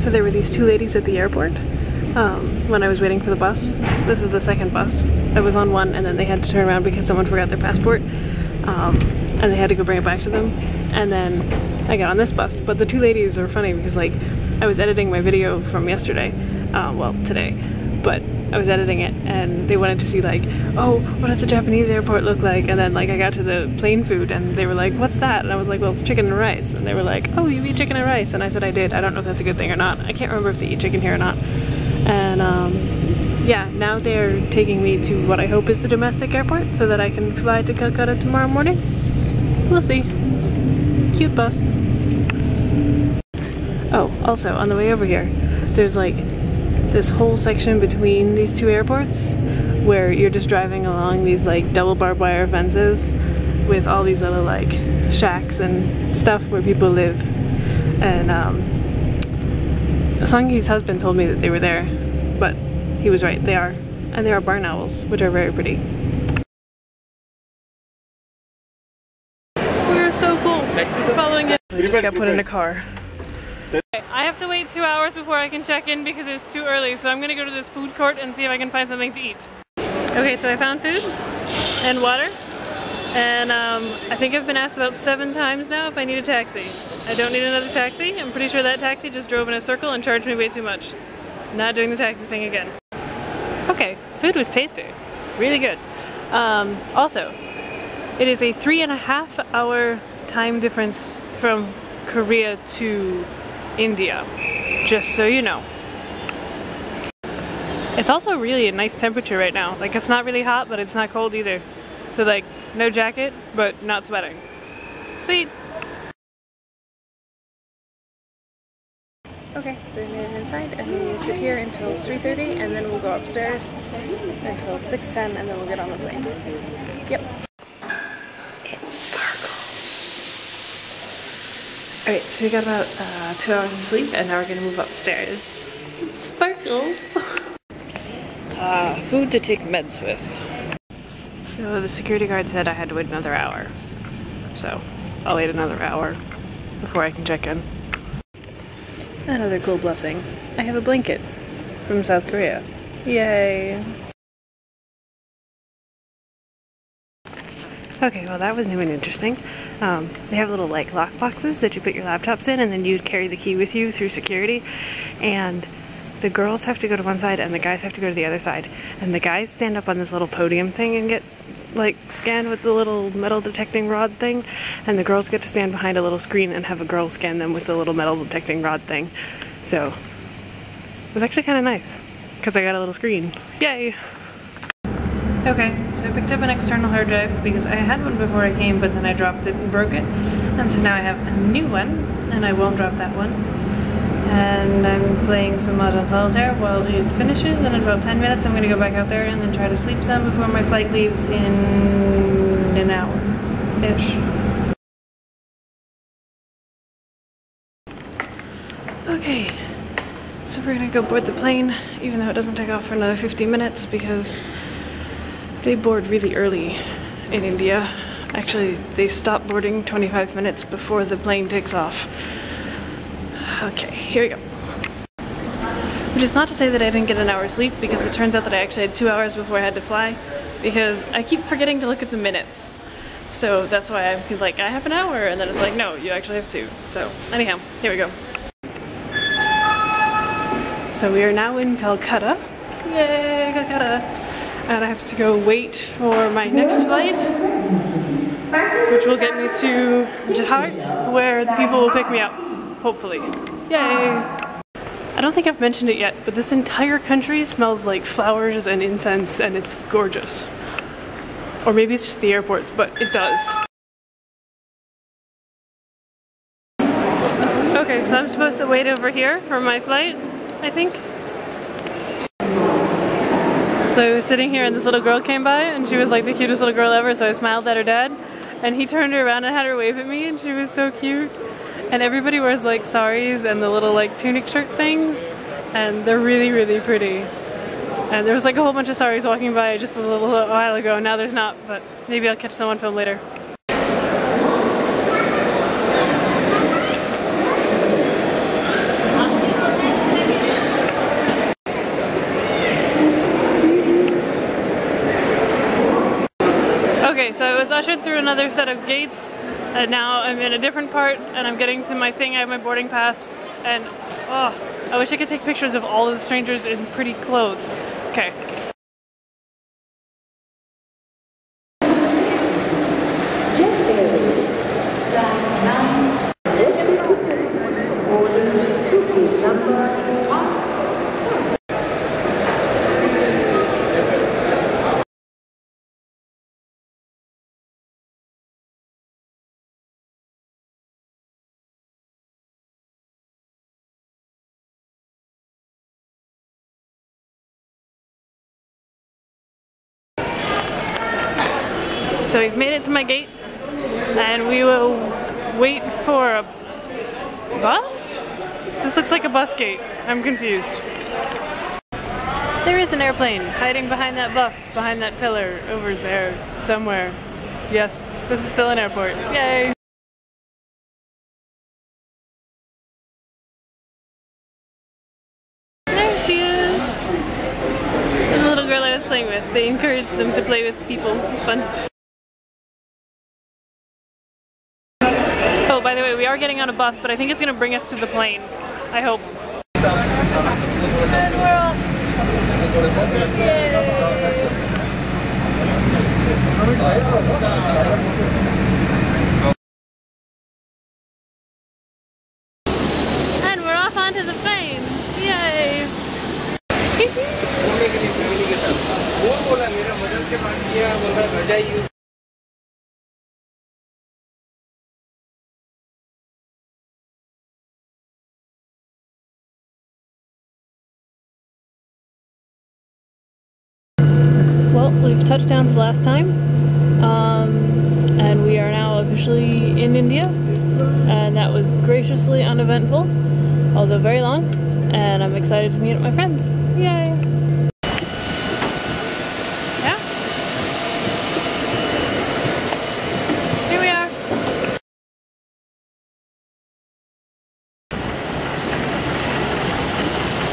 So there were these two ladies at the airport when I was waiting for the bus. This is the second bus. I was on one and then they had to turn around because someone forgot their passport. And they had to go bring it back to them. And then I got on this bus. But the two ladies are funny because like I was editing my video from yesterday, well today, but I was editing it and they wanted to see like, oh, what does the Japanese airport look like? And then like I got to the plane food and they were like, what's that? And I was like, well, it's chicken and rice. And they were like, oh, you eat chicken and rice? And I said I did. I don't know if that's a good thing or not. I can't remember if they eat chicken here or not. And yeah, now they're taking me to what I hope is the domestic airport so that I can fly to Calcutta tomorrow morning. We'll see. Cute bus. Oh, also on the way over here, there's like this whole section between these two airports where you're just driving along these like double barbed wire fences with all these little like shacks and stuff where people live. And Sangi's husband told me that they were there, but he was right, they are. And there are barn owls, which are very pretty. We're so cool. Following it. We just got put in a car. I have to wait 2 hours before I can check in because it's too early, so I'm gonna go to this food court and see if I can find something to eat. Okay, so I found food and water, and I think I've been asked about 7 times now if I need a taxi. I don't need another taxi. I'm pretty sure that taxi just drove in a circle and charged me way too much. Not doing the taxi thing again. Okay, food was tasty. Really good. Also, it is a 3.5 hour time difference from Korea to India, just so you know. It's also really a nice temperature right now. Like, it's not really hot, but it's not cold either. So like, no jacket, but not sweating. Sweet! Okay, so we made it inside and we will sit here until 3:30 and then we'll go upstairs until 6:10 and then we'll get on the plane. Yep. It sparkles. Alright, so we got about 2 hours of sleep and now we're gonna move upstairs. It sparkles! Food to take meds with. So the security guard said I had to wait another hour. So I'll wait another hour before I can check in. Another cool blessing. I have a blanket from South Korea. Yay! Okay, well that was new and interesting. They have little like lock boxes that you put your laptops in and then you'd carry the key with you through security. And the girls have to go to one side and the guys have to go to the other side. And the guys stand up on this little podium thing and get like scanned with the little metal detecting rod thing, and the girls get to stand behind a little screen and have a girl scan them with the little metal detecting rod thing. So it was actually kind of nice because I got a little screen. Yay! Okay, so I picked up an external hard drive because I had one before I came, but then I dropped it and broke it, and so now I have a new one and I won't drop that one. And I'm playing some Mahjong Solitaire while it finishes, and in about 10 minutes I'm going to go back out there and then try to sleep some before my flight leaves in an hour-ish. Okay, so we're going to go board the plane, even though it doesn't take off for another 50 minutes because they board really early in India. Actually, they stop boarding 25 minutes before the plane takes off. Okay, here we go. Which is not to say that I didn't get an hour's sleep, because it turns out that I actually had 2 hours before I had to fly, because I keep forgetting to look at the minutes. So that's why I feel like I have an hour, and then it's like, no, you actually have 2. So anyhow, here we go. So we are now in Calcutta. Yay, Calcutta! And I have to go wait for my next flight, which will get me to Jakarta, where the people will pick me up. Hopefully. Yay! I don't think I've mentioned it yet, but this entire country smells like flowers and incense and it's gorgeous. Or maybe it's just the airports, but it does. Okay, so I'm supposed to wait over here for my flight, I think. So I was sitting here and this little girl came by and she was like the cutest little girl ever, so I smiled at her dad and he turned her around and had her wave at me and she was so cute. And everybody wears like saris and the little like tunic shirt things, and they're really, really pretty. And there was like a whole bunch of saris walking by just a little while ago, now there's not, but maybe I'll catch someone film later. ushered through another set of gates, and now I'm in a different part, and I'm getting to my thing. I have my boarding pass, and oh, I wish I could take pictures of all of the strangers in pretty clothes. Okay. So we've made it to my gate, and we will wait for a bus? This looks like a bus gate. I'm confused. There is an airplane hiding behind that bus, behind that pillar over there somewhere. Yes, this is still an airport. Yay! There she is! There's a little girl I was playing with. They encourage them to play with people. It's fun. Oh, by the way, we are getting on a bus, but I think it's going to bring us to the plane. I hope. And we're off. And we're off onto the plane. Yay! Well, we've touched down for the last time, and we are now officially in India, and that was graciously uneventful, although very long, and I'm excited to meet my friends. Yay! Yeah? Here we are!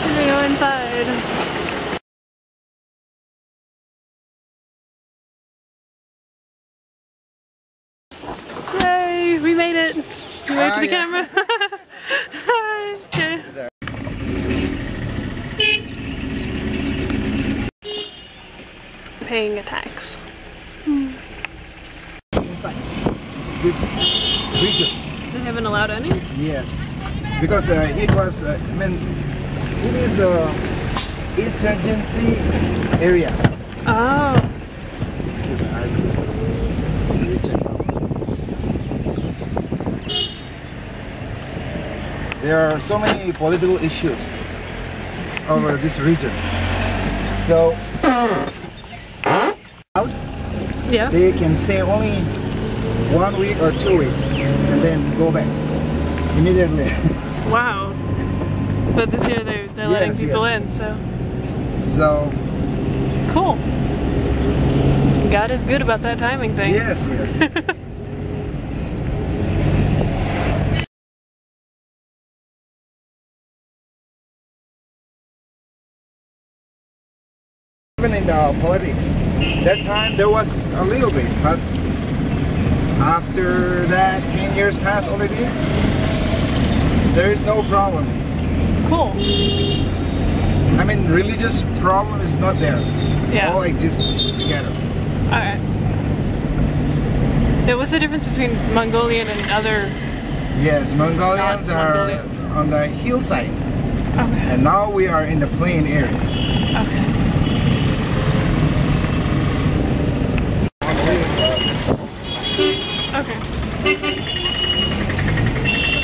Here we go inside. Yay! We made it! We waved to the camera. Hi! Okay. Paying a tax. Inside this region. They haven't allowed any? Yes. Because it was, I mean, it is a insurgency area. Oh. There are so many political issues over this region. So Yeah. they can stay only 1 week or 2 weeks and then go back immediately. Wow. But this year they're letting Yes, people yes. in, so. So Cool. God is good about that timing thing. yes, yes. Even in politics, that time there was a little bit, but after that 10 years passed already, there is no problem. Cool. I mean, religious problem is not there. Yeah. All exist together. Alright. So what's the difference between Mongolian and other? Yes, Mongolians are Mongolians. on the hillside, Okay. and now we are in the plain area. Okay. Okay.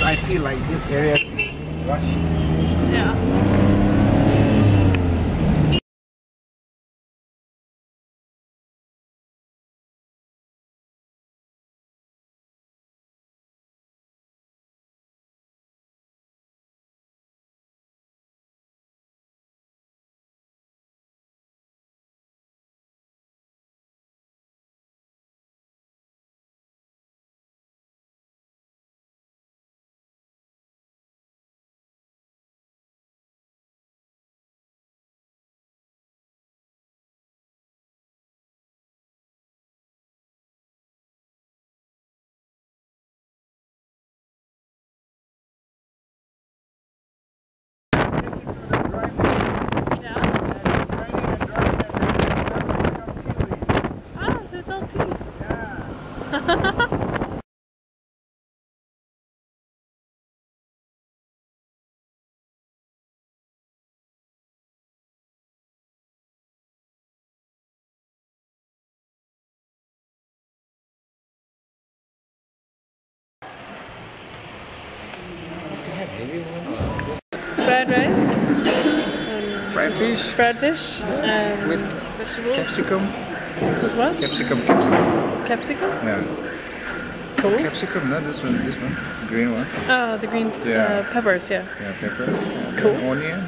I feel like this area is rushed. Yeah. Fried rice. Fried fish. Fried fish. With vegetables. capsicum. With what? Capsicum. Capsicum? Yeah. Cool. Capsicum, not this one, green one. Oh, the green peppers, yeah. Yeah, pepper. Yeah, cool. Onion.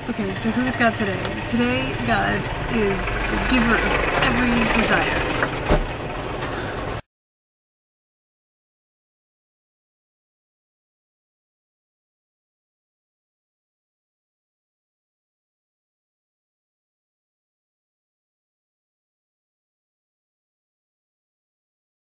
Okay, so who's God today? Today, God is the giver of every desire.